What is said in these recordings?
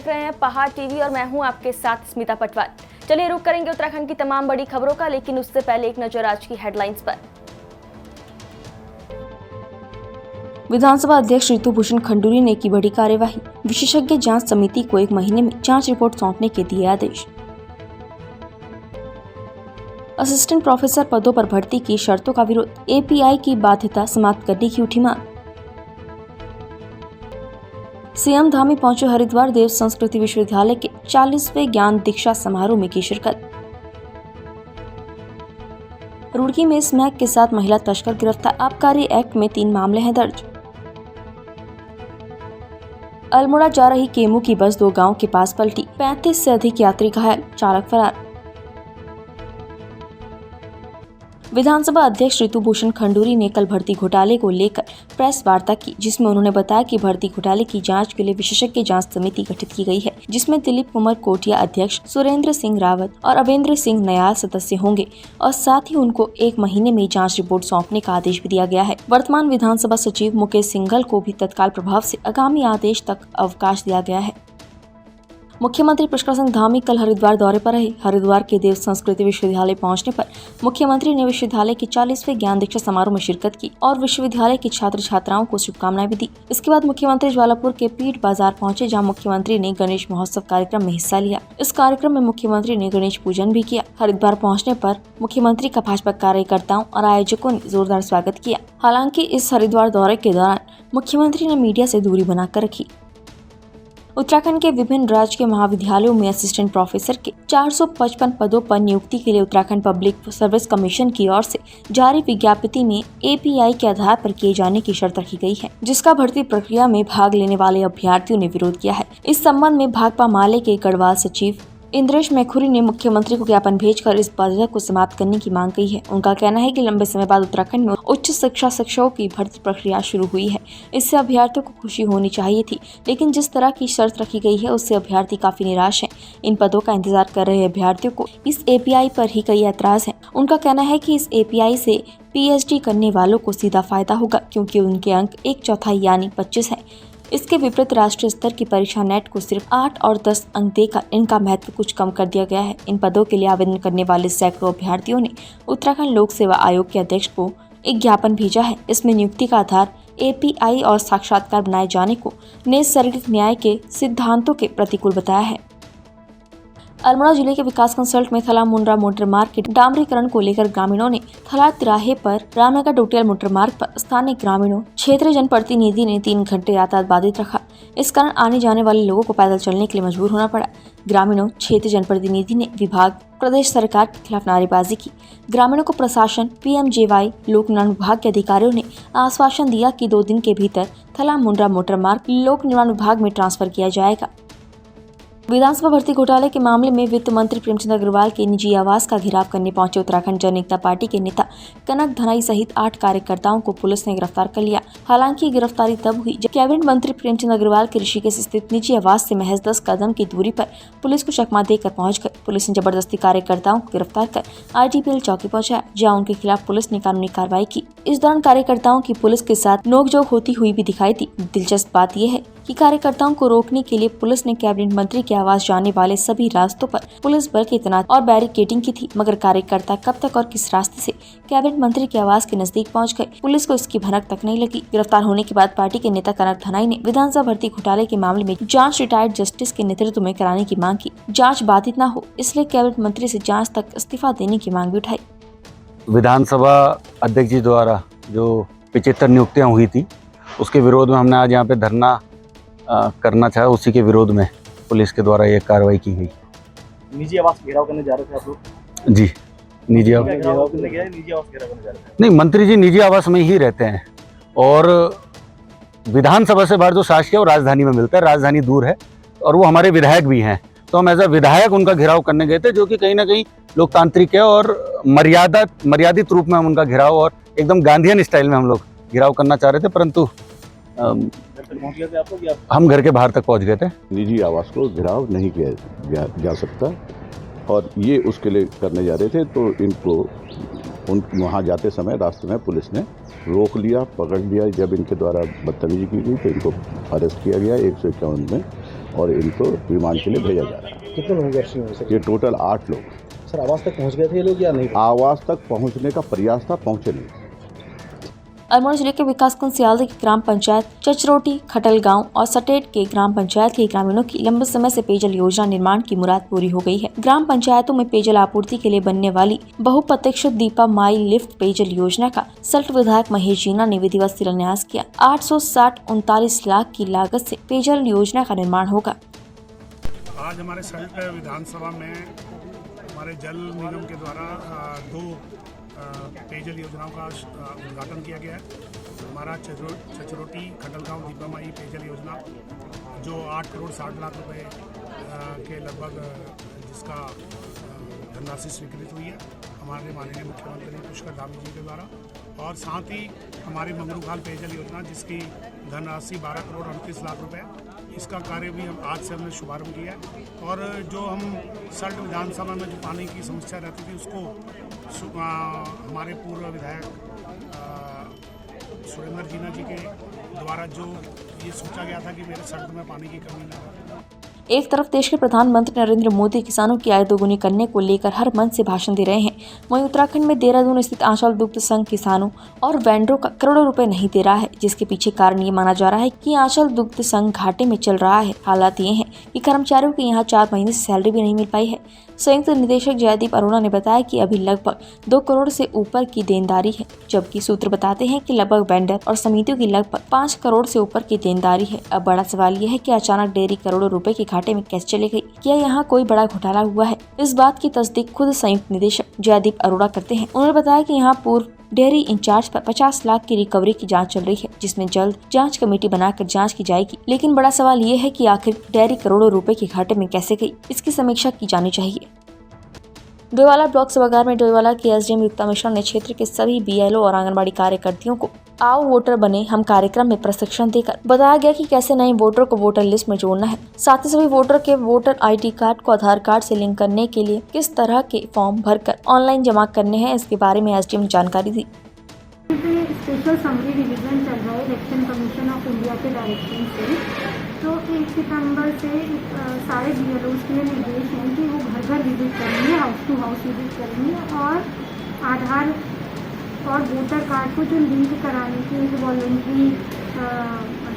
देख रहे हैं पहाड़ टीवी और मैं हूं आपके साथ स्मिता पटवार। चलिए रुक करेंगे उत्तराखंड की तमाम बड़ी खबरों का, लेकिन उससे पहले एक नजर आज की हेडलाइंस पर। विधानसभा अध्यक्ष ऋतुभूषण खंडूरी ने की बड़ी कार्यवाही, विशेषज्ञ जांच समिति को 1 महीने में जांच रिपोर्ट सौंपने के दिए आदेश। असिस्टेंट प्रोफेसर पदों पर भर्ती की शर्तों का विरोध, एपीआई की बाध्यता समाप्त करने की उठी मांग। सीएम धामी पहुंचे हरिद्वार देव संस्कृति विश्वविद्यालय के 40वें ज्ञान दीक्षा समारोह में की शिरकत। रुड़की में स्मैक के साथ महिला तस्कर गिरफ्तार, आबकारी एक्ट में 3 मामले हैं दर्ज। अल्मोड़ा जा रही केमू की बस 2 गांव के पास पलटी, 35 से अधिक यात्री घायल, चालक फरार। विधानसभा अध्यक्ष ऋतुभूषण खंडूरी ने कल भर्ती घोटाले को लेकर प्रेस वार्ता की, जिसमें उन्होंने बताया कि भर्ती घोटाले की जांच के लिए विशेषज्ञ जांच समिति गठित की गई है, जिसमें दिलीप कुमार कोटिया अध्यक्ष, सुरेंद्र सिंह रावत और अवेंद्र सिंह नयाल सदस्य होंगे और साथ ही उनको 1 महीने में जाँच रिपोर्ट सौंपने का आदेश भी दिया गया है। वर्तमान विधानसभा सचिव मुकेश सिंघल को भी तत्काल प्रभाव से आगामी आदेश तक अवकाश दिया गया है। मुख्यमंत्री पुष्कर सिंह धामी कल हरिद्वार दौरे पर रहे। हरिद्वार के देव संस्कृति विश्वविद्यालय पहुंचने पर मुख्यमंत्री ने विश्वविद्यालय के 40वें ज्ञान दीक्षा समारोह में शिरकत की और विश्वविद्यालय के छात्र छात्राओं को शुभकामनाएं भी दी। इसके बाद मुख्यमंत्री ज्वालापुर के पीठ बाजार पहुंचे, जहां मुख्यमंत्री ने गणेश महोत्सव कार्यक्रम में हिस्सा लिया। इस कार्यक्रम में मुख्यमंत्री ने गणेश पूजन भी किया। हरिद्वार पहुँचने पर मुख्यमंत्री का भाजपा कार्यकर्ताओं और आयोजकों ने जोरदार स्वागत किया। हालांकि इस हरिद्वार दौरे के दौरान मुख्यमंत्री ने मीडिया से दूरी बनाकर रखी। उत्तराखंड के विभिन्न राजकीय महाविद्यालयों में असिस्टेंट प्रोफेसर के 455 पदों पर नियुक्ति के लिए उत्तराखंड पब्लिक सर्विस कमीशन की ओर से जारी विज्ञप्ति में एपीआई के आधार पर किए जाने की शर्त रखी गई है, जिसका भर्ती प्रक्रिया में भाग लेने वाले अभ्यर्थियों ने विरोध किया है। इस संबंध में भाकपा माले के गढ़वाल सचिव इंद्रेश मैखुरी ने मुख्यमंत्री को ज्ञापन भेजकर इस बाध्यता को समाप्त करने की मांग की है। उनका कहना है कि लंबे समय बाद उत्तराखंड में उच्च शिक्षा शिक्षकों की भर्ती प्रक्रिया शुरू हुई है। इससे अभ्यर्थियों को खुशी होनी चाहिए थी, लेकिन जिस तरह की शर्त रखी गई है उससे अभ्यर्थी काफी निराश हैं। इन पदों का इंतजार कर रहे अभ्यर्थियों को इस एपीआई पर ही कई ऐतराज हैं। उनका कहना है कि इस एपीआई से पीएचडी करने वालों को सीधा फायदा होगा, क्योंकि उनके अंक 1/4 यानी 25 है। इसके विपरीत राष्ट्रीय स्तर की परीक्षा नेट को सिर्फ 8 और 10 अंक देकर इनका महत्व कुछ कम कर दिया गया है। इन पदों के लिए आवेदन करने वाले सैकड़ों अभ्यर्थियों ने उत्तराखंड लोक सेवा आयोग के अध्यक्ष को एक ज्ञापन भेजा है। इसमें नियुक्ति का आधार एपीआई और साक्षात्कार बनाए जाने को नैसर्गिक न्याय के सिद्धांतों के प्रतिकूल बताया है। अल्मोड़ा जिले के विकास कंसल्ट में थला मुंड्रा मोटर मार्ग के डामरीकरण को लेकर ग्रामीणों ने थला तिराहे पर रामनगर डोटियाल मोटर मार्ग पर स्थानीय ग्रामीणों क्षेत्रीय जनप्रतिनिधि ने 3 घंटे यातायात बाधित रखा। इस कारण आने जाने वाले लोगों को पैदल चलने के लिए मजबूर होना पड़ा। ग्रामीणों क्षेत्रीय जनप्रतिनिधि ने विभाग प्रदेश सरकार के खिलाफ नारेबाजी की। ग्रामीणों को प्रशासन, पीएमजेवाई, लोक निर्माण विभाग के अधिकारियों ने आश्वासन दिया कि 2 दिन के भीतर थला मुंड्रा मोटर मार्ग लोक निर्माण विभाग में ट्रांसफर किया जाएगा। विधानसभा भर्ती घोटाले के मामले में वित्त मंत्री प्रेमचंद अग्रवाल के निजी आवास का घेराव करने पहुंचे उत्तराखंड जन एकता पार्टी के नेता कनक धनाई सहित 8 कार्यकर्ताओं को पुलिस ने गिरफ्तार कर लिया। हालांकि गिरफ्तारी तब हुई जब कैबिनेट मंत्री प्रेमचंद अग्रवाल के ऋषिकेश स्थित निजी आवास से महज 10 कदम की दूरी पर पुलिस को चकमा देकर पहुंच गए। पुलिस ने जबरदस्ती कार्यकर्ताओं को गिरफ्तार कर आईटीपीएल चौकी पहुंचाया, जहाँ उनके खिलाफ पुलिस ने कानूनी कार्रवाई की। इस दौरान कार्यकर्ताओं की पुलिस के साथ नोकझोंक होती हुई भी दिखाई दी। दिलचस्प बात यह है कि कार्यकर्ताओं को रोकने के लिए पुलिस ने कैबिनेट मंत्री के आवास जाने वाले सभी रास्तों पर पुलिस बल की तैनात और बैरिकेडिंग की थी, मगर कार्यकर्ता कब तक और किस रास्ते से कैबिनेट मंत्री के आवास के नजदीक पहुंच गए, पुलिस को इसकी भनक तक नहीं लगी। गिरफ्तार होने के बाद पार्टी के नेता कनक धनाई ने विधानसभा भर्ती घोटाले के मामले में जांच रिटायर्ड जस्टिस के नेतृत्व में कराने की मांग की। जाँच बाधित न हो, इसलिए कैबिनेट मंत्री से जाँच तक इस्तीफा देने की मांग भी उठाई। विधानसभा अध्यक्ष जी द्वारा जो 75 नियुक्तियाँ हुई थी, उसके विरोध में हमने आज यहाँ पे धरना करना चाहा। उसी के विरोध में पुलिस के द्वारा ये कार्रवाई की गई। निजी आवास घेराव करने जा रहे थे आप लोग? जी, निजी आवास घेराव करने जा रहे थे? नहीं, मंत्री जी निजी आवास में ही रहते हैं और विधानसभा से बाहर जो शासकीय वो राजधानी में मिलता है। राजधानी दूर है और वो हमारे विधायक भी हैं, तो हम एज अ विधायक उनका घेराव करने गए थे, जो कि कहीं ना कहीं लोकतांत्रिक है और मर्यादित रूप में हम उनका घेराव और एकदम गांधीयन स्टाइल में हम लोग घेराव करना चाह रहे थे, परंतु हम घर के बाहर तक पहुंच गए थे। निजी आवास को घेराव नहीं किया जा सकता और ये उसके लिए करने जा रहे थे, तो इनको वहाँ जाते समय रास्ते में पुलिस ने रोक लिया, पकड़ लिया। जब इनके द्वारा बदतमीजी की गई तो इनको अरेस्ट किया गया 151 में और इनको रिमांड के लिए भेजा जा रहा है। कितने लोगों की अरेस्टिंग हुई सर? ये टोटल 8 लोग। सर आवास तक पहुंच गए थे ये लोग या नहीं? आवास तक पहुंचने का प्रयास था, पहुंचे नहीं। अल्मोड़ा जिले के विकासखंड सियालदह की ग्राम पंचायत चचरोटी खटल गांव और सटेट के ग्राम पंचायत के ग्रामीणों की लंबे समय से पेयजल योजना निर्माण की मुराद पूरी हो गई है। ग्राम पंचायतों में पेयजल आपूर्ति के लिए बनने वाली बहुप्रतीक्षित दीपा माई लिफ्ट पेयजल योजना का सल्ट विधायक महेश जीना ने विधिवत शिलान्यास किया। 839 लाख की लागत से पेयजल योजना का निर्माण होगा। आज हमारे सल्ट विधानसभा में हमारे जल निगम के द्वारा 2 पेयजल योजनाओं का उद्घाटन किया गया है। हमारा चचरोटी खटल गाँव दीपा माई पेयजल योजना जो 8 करोड़ 60 लाख रुपए के लगभग जिसका धनराशि स्वीकृत हुई है हमारे माननीय मुख्यमंत्री पुष्कर धामी जी के द्वारा, और साथ ही हमारी मंगरूखाल पेयजल योजना जिसकी धनराशि 12 करोड़ 38 लाख रुपए, इसका कार्य भी हम आज से हमने शुभारंभ किया है। और जो हम सल्ट विधानसभा में जो पानी की समस्या रहती थी उसको हमारे पूर्व विधायक सुरेंद्र जीना जी के द्वारा जो ये सोचा गया था कि मेरे सल्ट में पानी की कमी न हो। एक तरफ देश के प्रधानमंत्री नरेंद्र मोदी किसानों की आय दोगुनी करने को लेकर हर मंच से भाषण दे रहे हैं, वहीं उत्तराखंड में देहरादून स्थित आंचल दुग्ध संघ किसानों और वेंडरों का करोड़ों रुपए नहीं दे रहा है, जिसके पीछे कारण ये माना जा रहा है कि आंचल दुग्ध संघ घाटे में चल रहा है। हालात ये हैं कि कर्मचारियों को यहाँ 4 महीने से सैलरी भी नहीं मिल पाई है। संयुक्त निदेशक जयदीप अरोड़ा ने बताया कि अभी लगभग 2 करोड़ से ऊपर की देनदारी है, जबकि सूत्र बताते हैं कि लगभग वेंडर और समितियों की लगभग 5 करोड़ से ऊपर की देनदारी है। अब बड़ा सवाल यह है कि अचानक डेयरी करोड़ों रुपए के घाटे में कैसे चले गई? क्या यहाँ कोई बड़ा घोटाला हुआ है? इस बात की तस्दीक खुद संयुक्त निदेशक जयदीप अरोड़ा करते हैं। उन्होंने बताया कि यहाँ पूर्व डेयरी इंचार्ज पर 50 लाख की रिकवरी की जांच चल रही है, जिसमें जल्द जांच कमेटी बनाकर जांच की जाएगी। लेकिन बड़ा सवाल ये है कि आखिर डेयरी करोड़ों रुपए के घाटे में कैसे गई, इसकी समीक्षा की जानी चाहिए। डोईवाला ब्लॉक सभागार में डोईवाला की एसडीएम युक्ता मिश्रा ने क्षेत्र के सभी बीएलओ और आंगनबाड़ी कार्यकर्तियों को आओ वोटर बने हम कार्यक्रम में प्रशिक्षण देकर बताया गया कि कैसे नए वोटर को वोटर लिस्ट में जोड़ना है। साथ ही सभी वोटर के वोटर आईडी कार्ड को आधार कार्ड से लिंक करने के लिए किस तरह के फॉर्म भरकर ऑनलाइन जमा करने हैं, इसके बारे में एसडीएम ने जानकारी दी। स्पेशल समरी रिवीजन चल रहा है इलेक्शन कमीशन ऑफ इंडिया के डायरेक्शन से। तो 1 सितंबर से सारे बीएलओ के लिए निर्देश हैं कि वो घर घर विजिट करेंगे, हाउस टू हाउस विजिट करेंगे और आधार और वोटर कार्ड को जो लिंक कराने के voluntary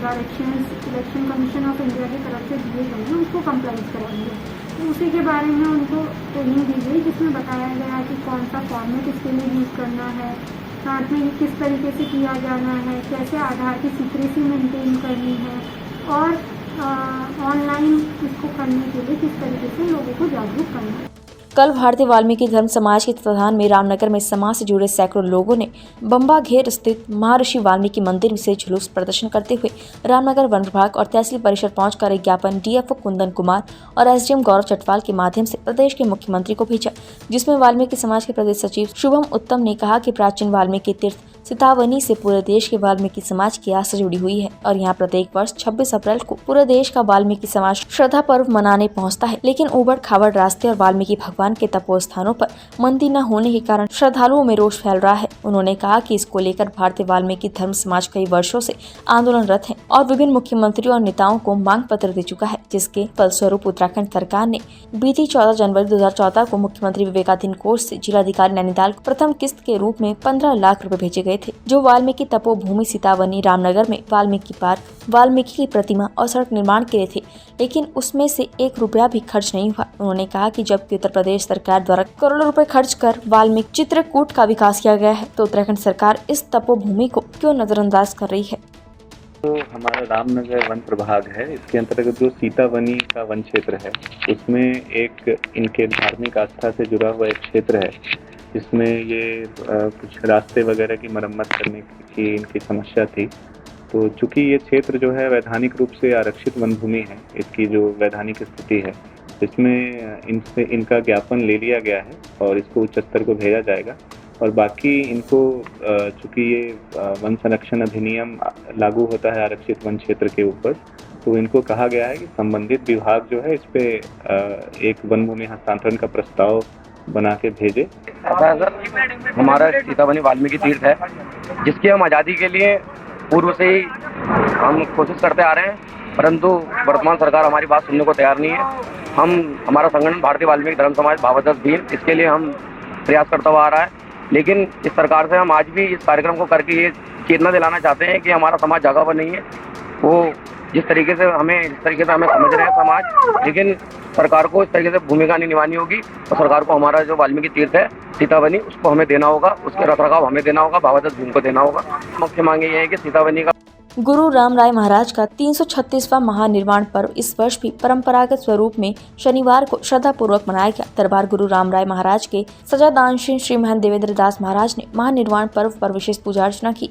directions election commission of India की तरफ से दिए गए हैं उसको कंप्लाइज कराएंगे। तो उसी के बारे में उनको ट्रेनिंग दी गई, जिसमें बताया गया कि कौन सा फॉर्मेट इसके लिए यूज़ करना है, साथ में किस तरीके से किया जाना है, कैसे आधार की सीक्रेसी मेंटेन करनी है और ऑनलाइन इसको करने के लिए किस तरीके से लोगों को जागरूक करना है। कल भारतीय वाल्मीकि धर्म समाज के तत्वाधान में रामनगर में समाज से जुड़े सैकड़ों लोगों ने बम्बाघेर स्थित महर्षि वाल्मीकि मंदिर से जुलूस प्रदर्शन करते हुए रामनगर वन विभाग और तहसील परिषद पहुंचकर एक ज्ञापन डीएफओ कुंदन कुमार और एसडीएम गौरव चटवाल के माध्यम से प्रदेश के मुख्यमंत्री को भेजा, जिसमें वाल्मीकि समाज के प्रदेश सचिव शुभम उत्तम ने कहा कि प्राचीन वाल्मीकि तीर्थ सितावनी से पूरे देश के वाल्मीकि समाज की आस्था जुड़ी हुई है और यहाँ प्रत्येक वर्ष 26 अप्रैल को पूरे देश का वाल्मीकि समाज श्रद्धा पर्व मनाने पहुँचता है। लेकिन उबड़ खाबड़ रास्ते और वाल्मीकि भगवान के तपो स्थानों पर मंदिर न होने के कारण श्रद्धालुओं में रोष फैल रहा है। उन्होंने कहा कि इसको लेकर भारतीय वाल्मीकि धर्म समाज कई वर्षों से आंदोलनरत है और विभिन्न मुख्यमंत्रियों और नेताओं को मांग पत्र दे चुका है, जिसके फलस्वरूप उत्तराखंड सरकार ने बीती 14 जनवरी 2014 को मुख्यमंत्री विवेकाधीन कोष से जिलाधिकारी नैनीताल को प्रथम किस्त के रूप में 15 लाख रुपए भेजे गए थे, जो वाल्मीकि तपोभूमि सीतावनी रामनगर में वाल्मीकि पार्क, वाल्मीकि की प्रतिमा और सड़क निर्माण के लिए थे, लेकिन उसमें से 1 रुपया भी खर्च नहीं हुआ। उन्होंने कहा कि जबकि उत्तर प्रदेश सरकार द्वारा करोड़ों रुपए खर्च कर वाल्मीकि चित्रकूट का विकास किया गया है, तो उत्तराखंड सरकार इस तपोभूमि को क्यों नजरअंदाज कर रही है। तो हमारा रामनगर वन प्रभाग है, इसके अंतर्गत जो सीतावनी का वन क्षेत्र है उसमें एक इनके धार्मिक आस्था से जुड़ा हुआ एक क्षेत्र है, जिसमें ये कुछ रास्ते वगैरह की मरम्मत करने की इनकी समस्या थी। तो चूंकि ये क्षेत्र जो है वैधानिक रूप से आरक्षित वन भूमि है, इसकी जो वैधानिक स्थिति है इसमें इनसे इनका ज्ञापन ले लिया गया है और इसको उच्च स्तर को भेजा जाएगा। और बाकी इनको चूंकि ये वन संरक्षण अधिनियम लागू होता है आरक्षित वन क्षेत्र के ऊपर, तो इनको कहा गया है कि संबंधित विभाग जो है इस पे एक वन भूमि हस्तांतरण का प्रस्ताव बना के भेजे। सर, हमारा सीतावनी वाल्मीकि तीर्थ है, जिसकी हम आज़ादी के लिए पूर्व से ही हम कोशिश करते आ रहे हैं परंतु वर्तमान सरकार हमारी बात सुनने को तैयार नहीं है। हमारा संगठन भारतीय वाल्मीकि धर्म समाज भावादर्श भीम, इसके लिए हम प्रयास करता हुआ आ रहा है, लेकिन इस सरकार से हम आज भी इस कार्यक्रम को करके ये चेतना दिलाना चाहते हैं कि हमारा समाज जगह पर नहीं है। वो जिस तरीके से हमें समझ रहे हैं समाज, लेकिन सरकार को इस तरीके से भूमिका नहीं निभानी होगी और सरकार को हमारा जो वाल्मीकि तीर्थ है सीतावनी, उसको हमें देना होगा, उसके रखरखाव हमें देना होगा, भावादर्श भीम को देना होगा। मुख्य मांग ये है कि सीतावनी का गुरु राम राय महाराज का 336वां महानिर्वाण पर्व इस वर्ष भी परंपरागत स्वरूप में शनिवार को श्रद्धापूर्वक मनाया गया। दरबार गुरु राम राय महाराज के सजादानशील श्री महंत देवेंद्र दास महाराज ने महानिर्वाण पर्व पर विशेष पूजा अर्चना की।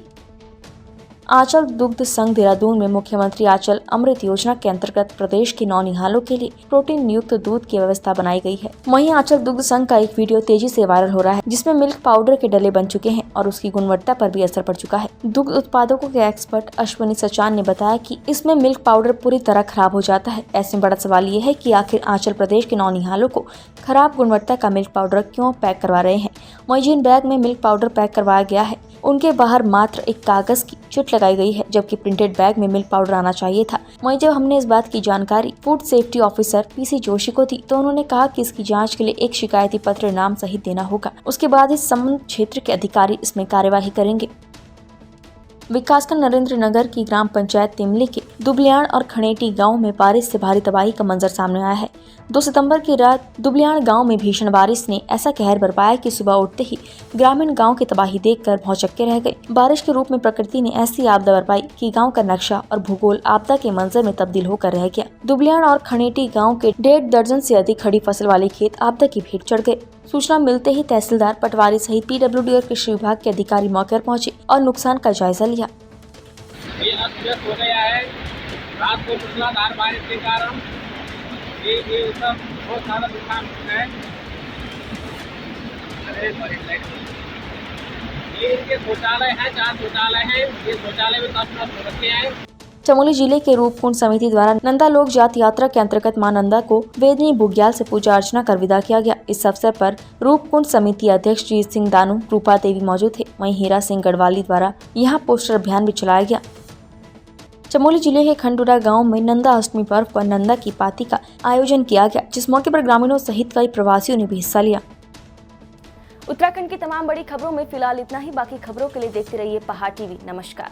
आंचल दुग्ध संघ देहरादून में मुख्यमंत्री आंचल अमृत योजना के अंतर्गत प्रदेश के नौनिहालों के लिए प्रोटीन युक्त दूध की व्यवस्था बनाई गई है। वहीं आंचल दुग्ध संघ का एक वीडियो तेजी से वायरल हो रहा है, जिसमें मिल्क पाउडर के डले बन चुके हैं और उसकी गुणवत्ता पर भी असर पड़ चुका है। दुग्ध उत्पादकों के एक्सपर्ट अश्वनी सचान ने बताया कि इसमें मिल्क पाउडर पूरी तरह खराब हो जाता है। ऐसे में बड़ा सवाल ये है कि आखिर आंचल प्रदेश के नौनिहालों को खराब गुणवत्ता का मिल्क पाउडर क्यों पैक करवा रहे हैं। वहीं जिन बैग में मिल्क पाउडर पैक करवाया गया है, उनके बाहर मात्र एक कागज की चिट लगाई गई है, जबकि प्रिंटेड बैग में मिल्क पाउडर आना चाहिए था। वहीं जब हमने इस बात की जानकारी food safety officer PC Joshi को दी, तो उन्होंने कहा कि इसकी जांच के लिए एक शिकायती पत्र नाम सहित देना होगा। उसके बाद इस संबंधित क्षेत्र के अधिकारी इसमें कार्यवाही करेंगे। विकासखंड नरेंद्र नगर की ग्राम पंचायत तिमली के दुबलियाण और खनेटी गांव में बारिश से भारी तबाही का मंजर सामने आया है। 2 सितंबर की रात दुबलियाण गांव में भीषण बारिश ने ऐसा कहर बरपाया कि सुबह उठते ही ग्रामीण गांव की तबाही देखकर भौचक्के रह गए। बारिश के रूप में प्रकृति ने ऐसी आपदा बरपाई कि गांव का नक्शा और भूगोल आपदा के मंजर में तब्दील होकर रह गया। दुबलियाण और खनेटी गाँव के 1.5 दर्जन से अधिक खड़ी फसल वाले खेत आपदा की भेंट चढ़ गए। सूचना मिलते ही तहसीलदार पटवारी सहित PWD और कृषि विभाग के अधिकारी मौके पर पहुंचे और नुकसान का जायजा लिया। ये अस्त हो गया है। रात को मूसलाधार बारिश के कारण ये सब बहुत सारा नुकसान हुआ है। ये शौचालय है, 4 शौचालय है। ये शौचालय में सब नष्ट रखे हैं। चमोली जिले के रूपकुंड समिति द्वारा नंदा लोक जात यात्रा के अंतर्गत मां नंदा को वेदनी बुग्याल से पूजा अर्चना कर विदा किया गया। इस अवसर पर रूपकुंड समिति अध्यक्ष जीत सिंह दानू, रूपा देवी मौजूद थे। वहीं हीरा सिंह गढ़वाली द्वारा यहां पोस्टर अभियान भी चलाया गया। चमोली जिले के खंडूरा गांव में नंदा अष्टमी पर्व पर नंदा की पाती का आयोजन किया गया, जिस मौके पर ग्रामीणों सहित कई प्रवासियों ने भी हिस्सा लिया। उत्तराखंड की तमाम बड़ी खबरों में फिलहाल इतना ही। बाकी खबरों के लिए देखते रहिए पहाड़ टीवी। नमस्कार।